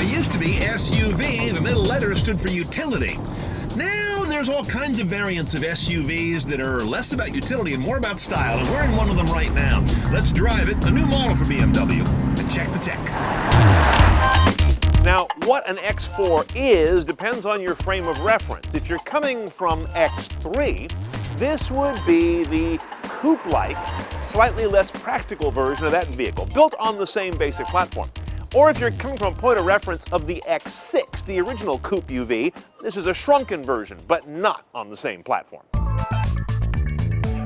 it used to be SUV, the middle letter stood for utility. Now there's all kinds of variants of SUVs that are less about utility and more about style, and we're in one of them right now. Let's drive it, a new model for BMW, and check the tech. Now, what an X4 is depends on your frame of reference. If you're coming from X3, this would be the coupe-like, slightly less practical version of that vehicle, built on the same basic platform. Or if you're coming from a point of reference of the X6, the original coupe UV, this is a shrunken version, but not on the same platform.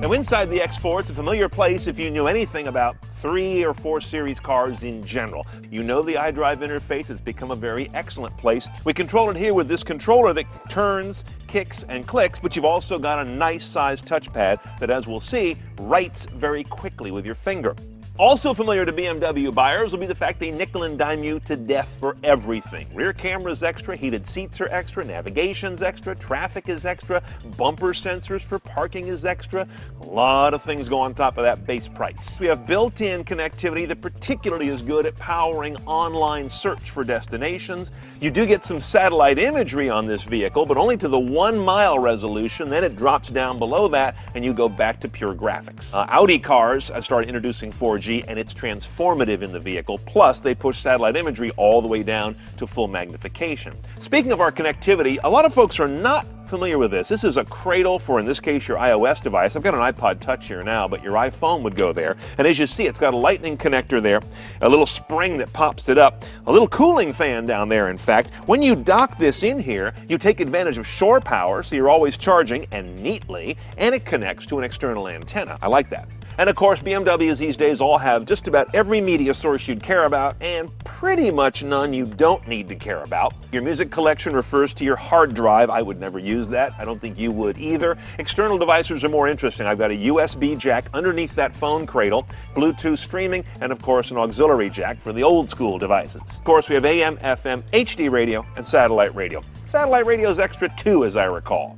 Now, inside the X4, it's a familiar place if you knew anything about 3 or 4 Series cars in general. You know the iDrive interface has become a very excellent place. We control it here with this controller that turns, kicks, and clicks, but you've also got a nice sized touchpad that, as we'll see, writes very quickly with your finger. Also familiar to BMW buyers will be the fact they nickel and dime you to death for everything. Rear camera's extra, heated seats are extra, navigation's extra, traffic is extra, bumper sensors for parking is extra. A lot of things go on top of that base price. We have built-in connectivity that particularly is good at powering online search for destinations. You do get some satellite imagery on this vehicle, but only to the 1-mile resolution. Then it drops down below that and you go back to pure graphics. Audi cars have started introducing 4G, and it's transformative in the vehicle. Plus, they push satellite imagery all the way down to full magnification. Speaking of our connectivity, a lot of folks are not familiar with this. This is a cradle for, in this case, your iOS device. I've got an iPod Touch here now, but your iPhone would go there. And as you see, it's got a lightning connector there, a little spring that pops it up, a little cooling fan down there, in fact. When you dock this in here, you take advantage of shore power, so you're always charging, and neatly, and it connects to an external antenna. I like that. And of course, BMWs these days all have just about every media source you'd care about, and pretty much none you don't need to care about. Your music collection refers to your hard drive. I would never use that. I don't think you would either. External devices are more interesting. I've got a USB jack underneath that phone cradle, Bluetooth streaming, and of course an auxiliary jack for the old school devices. Of course, we have AM, FM, HD radio, and satellite radio. Satellite radio is extra too, as I recall.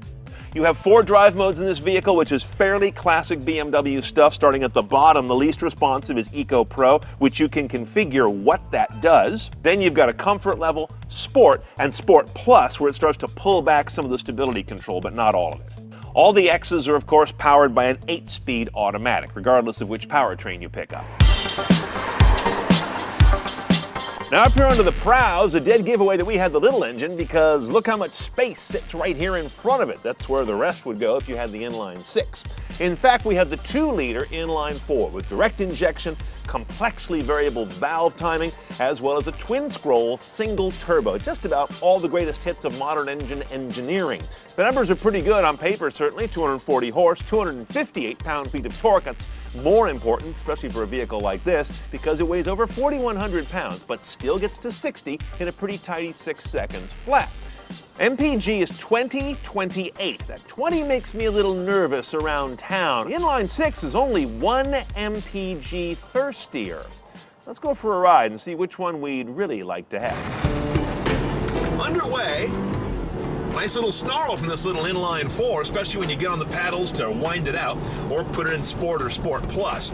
You have 4 drive modes in this vehicle, which is fairly classic BMW stuff. Starting at the bottom, the least responsive is Eco Pro, which you can configure what that does. Then you've got a comfort level, Sport, and Sport Plus, where it starts to pull back some of the stability control, but not all of it. All the X's are, of course, powered by an 8-speed automatic, regardless of which powertrain you pick up. Now up here under the prows, a dead giveaway that we had the little engine, because look how much space sits right here in front of it. That's where the rest would go if you had the inline 6. In fact, we have the 2-liter inline 4 with direct injection, complexly variable valve timing, as well as a twin-scroll single turbo. Just about all the greatest hits of modern engine engineering. The numbers are pretty good on paper, certainly. 240 horse, 258 pound-feet of torque. That's more important, especially for a vehicle like this, because it weighs over 4,100 pounds, but still gets to 60 in a pretty tidy 6 seconds flat. MPG is 2028. That 20 makes me a little nervous around town. The inline 6 is only 1 MPG thirstier. Let's go for a ride and see which one we'd really like to have. Underway. Nice little snarl from this little inline 4, especially when you get on the paddles to wind it out or put it in Sport or Sport Plus.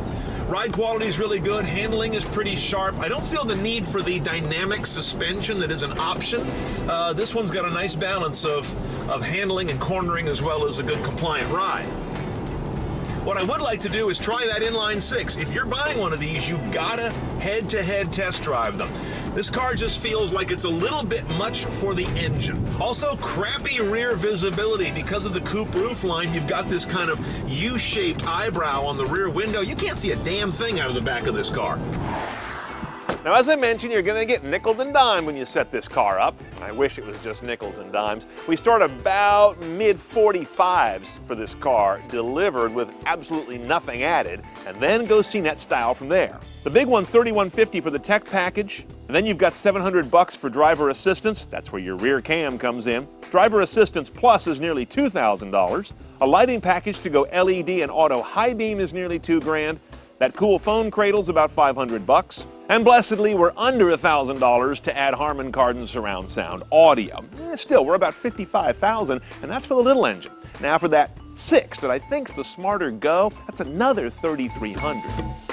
Ride quality is really good, handling is pretty sharp. I don't feel the need for the dynamic suspension that is an option. This one's got a nice balance of handling and cornering as well as a good compliant ride. What I would like to do is try that inline 6. If you're buying one of these, you gotta head-to-head test drive them. This car just feels like it's a little bit much for the engine. Also, crappy rear visibility. Because of the coupe roofline, you've got this kind of U-shaped eyebrow on the rear window. You can't see a damn thing out of the back of this car. Now, as I mentioned, you're going to get nickel and dime when you set this car up. I wish it was just nickels and dimes. We start about mid-45s for this car, delivered with absolutely nothing added, and then go CNET style from there. The big one's $3,150 for the tech package, and then you've got $700 for driver assistance. That's where your rear cam comes in. Driver assistance plus is nearly $2,000. A lighting package to go LED and auto high beam is nearly $2,000. That cool phone cradle's about $500. And blessedly, we're under $1,000 to add Harman Kardon surround sound audio. Still, we're about $55,000, and that's for the little engine. Now for that 6 that I think's the smarter go, that's another $3,300.